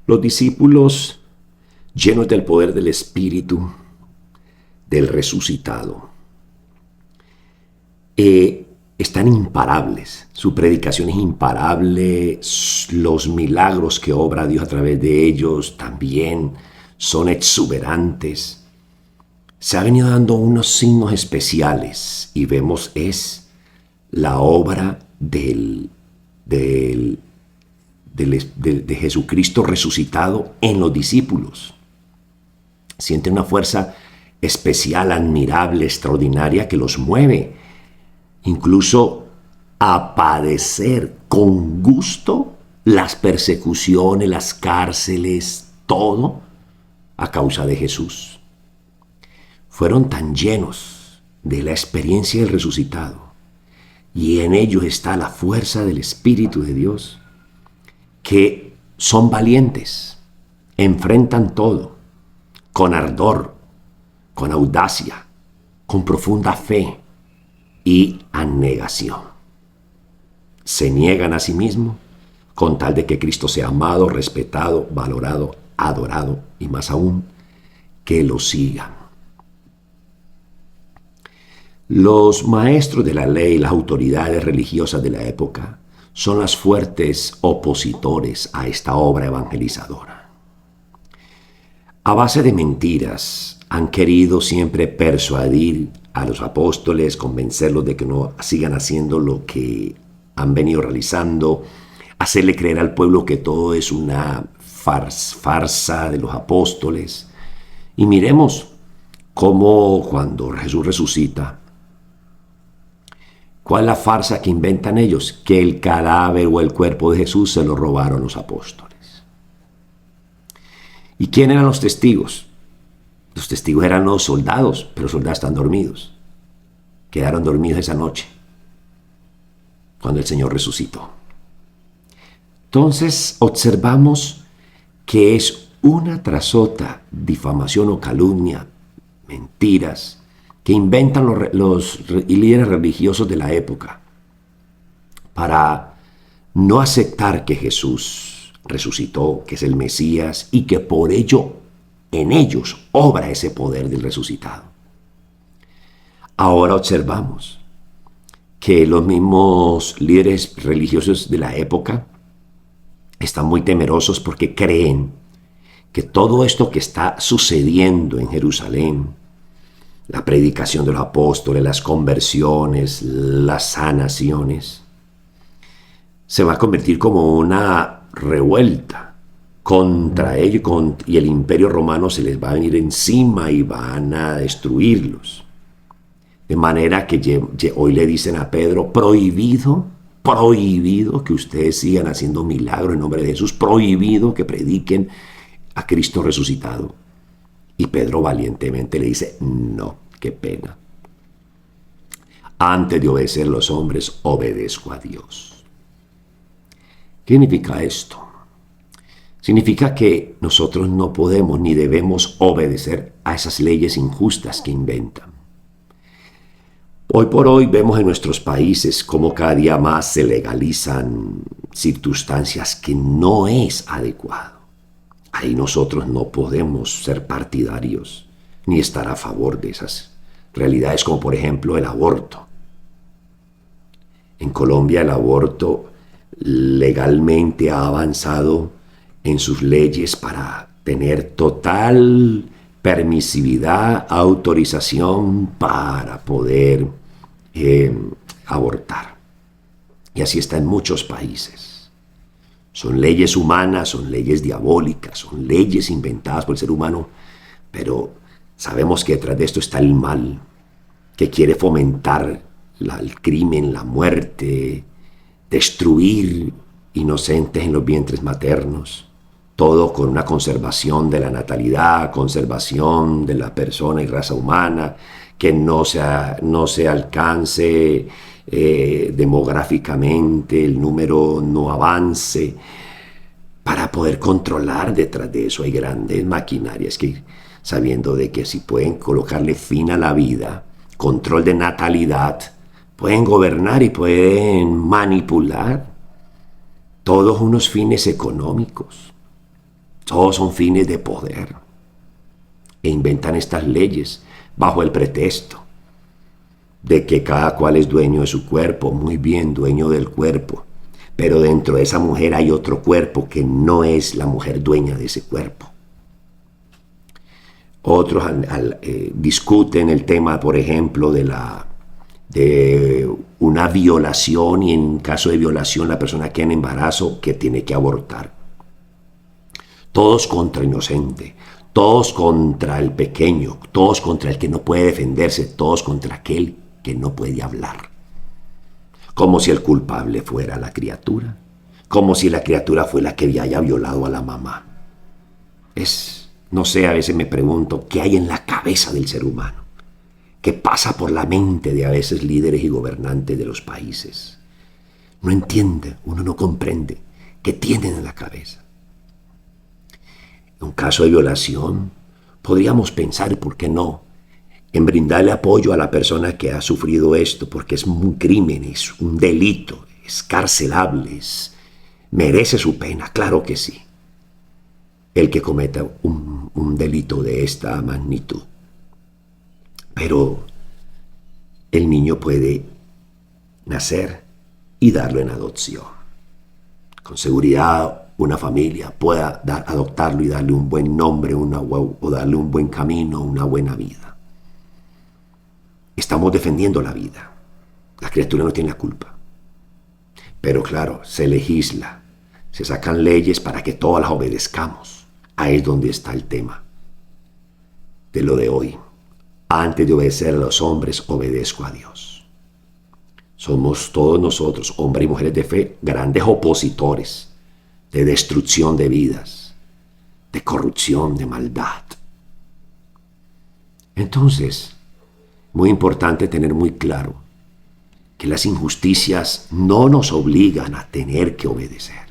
Los discípulos, llenos del poder del Espíritu, del resucitado, están imparables. Su predicación es imparable. Los milagros que obra Dios a través de ellos también son exuberantes. Se ha venido dando unos signos especiales y vemos es la obra de Jesucristo resucitado en los discípulos. Sienten una fuerza especial, admirable, extraordinaria que los mueve incluso a padecer con gusto las persecuciones, las cárceles, todo a causa de Jesús. Fueron tan llenos de la experiencia del resucitado y en ellos está la fuerza del Espíritu de Dios, que son valientes, enfrentan todo con ardor, con audacia, con profunda fe y abnegación. Se niegan a sí mismos con tal de que Cristo sea amado, respetado, valorado, adorado y más aún, que lo sigan. Los maestros de la ley, las autoridades religiosas de la época, son los fuertes opositores a esta obra evangelizadora. A base de mentiras han querido siempre persuadir a los apóstoles, convencerlos de que no sigan haciendo lo que han venido realizando, hacerle creer al pueblo que todo es una farsa de los apóstoles. Y miremos cómo cuando Jesús resucita, ¿cuál es la farsa que inventan ellos? Que el cadáver o el cuerpo de Jesús se lo robaron los apóstoles. ¿Y quién eran los testigos? Los testigos eran los soldados, pero los soldados están dormidos. Quedaron dormidos esa noche, cuando el Señor resucitó. Entonces observamos que es una tras otra difamación o calumnia, mentiras, que inventan los líderes religiosos de la época para no aceptar que Jesús resucitó, que es el Mesías y que por ello en ellos obra ese poder del resucitado. Ahora observamos que los mismos líderes religiosos de la época están muy temerosos porque creen que todo esto que está sucediendo en Jerusalén, la predicación de los apóstoles, las conversiones, las sanaciones, se va a convertir como una revuelta contra ellos y el imperio romano se les va a venir encima y van a destruirlos. De manera que hoy le dicen a Pedro, prohibido que ustedes sigan haciendo milagros en nombre de Jesús, prohibido que prediquen a Cristo resucitado. Y Pedro valientemente le dice, no, qué pena. Antes de obedecer a los hombres, obedezco a Dios. ¿Qué significa esto? Significa que nosotros no podemos ni debemos obedecer a esas leyes injustas que inventan. Hoy por hoy vemos en nuestros países cómo cada día más se legalizan circunstancias que no es adecuado. Ahí nosotros no podemos ser partidarios ni estar a favor de esas realidades, como por ejemplo el aborto. En Colombia el aborto legalmente ha avanzado en sus leyes para tener total permisividad, autorización para poder abortar. Y así está en muchos países. Son leyes humanas, son leyes diabólicas, son leyes inventadas por el ser humano, pero sabemos que detrás de esto está el mal, que quiere fomentar el crimen, la muerte, destruir inocentes en los vientres maternos, todo con una conservación de la natalidad, conservación de la persona y raza humana, que no se alcance demográficamente, el número no avance. Para poder controlar detrás de eso hay grandes maquinarias que, sabiendo de que si pueden colocarle fin a la vida, control de natalidad, pueden gobernar y pueden manipular todos unos fines económicos. Todos son fines de poder. E inventan estas leyes bajo el pretexto de que cada cual es dueño de su cuerpo, muy bien, dueño del cuerpo. Pero dentro de esa mujer hay otro cuerpo que no es la mujer dueña de ese cuerpo. Otros discuten el tema, por ejemplo, de una violación, y en caso de violación la persona queda en embarazo, que tiene que abortar. Todos contra inocente, todos contra el pequeño, todos contra el que no puede defenderse, todos contra aquel que no puede hablar. Como si el culpable fuera la criatura, como si la criatura fue la que haya violado a la mamá. No sé, a veces me pregunto qué hay en la cabeza del ser humano, qué pasa por la mente de a veces líderes y gobernantes de los países. No entiende, uno no comprende qué tienen en la cabeza. En un caso de violación, podríamos pensar, ¿por qué no?, en brindarle apoyo a la persona que ha sufrido esto, porque es un crimen, es un delito, es carcelable, merece su pena, claro que sí, el que cometa un delito de esta magnitud. Pero el niño puede nacer y darlo en adopción. Con seguridad una familia pueda adoptarlo y darle un buen nombre, o darle un buen camino, una buena vida. Estamos defendiendo la vida. La criatura no tiene la culpa. Pero claro, se legisla, se sacan leyes para que todas las obedezcamos. Ahí es donde está el tema de lo de hoy. Antes de obedecer a los hombres, obedezco a Dios. Somos todos nosotros, hombres y mujeres de fe, grandes opositores de destrucción de vidas, de corrupción, de maldad. Entonces, muy importante tener muy claro que las injusticias no nos obligan a tener que obedecer.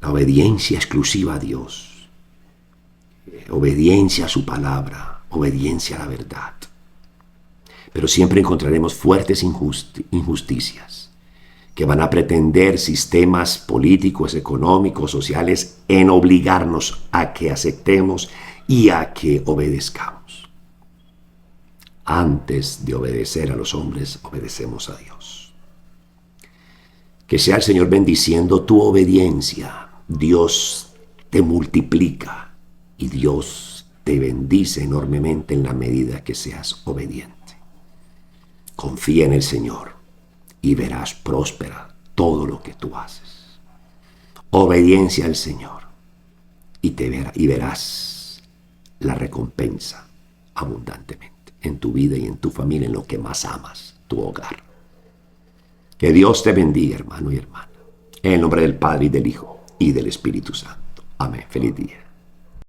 La obediencia exclusiva a Dios, obediencia a su palabra, obediencia a la verdad. Pero siempre encontraremos fuertes injusticias que van a pretender sistemas políticos, económicos, sociales, en obligarnos a que aceptemos y a que obedezcamos. Antes de obedecer a los hombres, obedecemos a Dios. Que sea el Señor bendiciendo tu obediencia. Dios te multiplica y Dios te bendice enormemente en la medida que seas obediente. Confía en el Señor y verás próspera todo lo que tú haces. Obediencia al Señor y verás la recompensa abundantemente en tu vida y en tu familia, en lo que más amas, tu hogar. Que Dios te bendiga, hermano y hermana. En el nombre del Padre y del Hijo y del Espíritu Santo. Amén. Feliz día.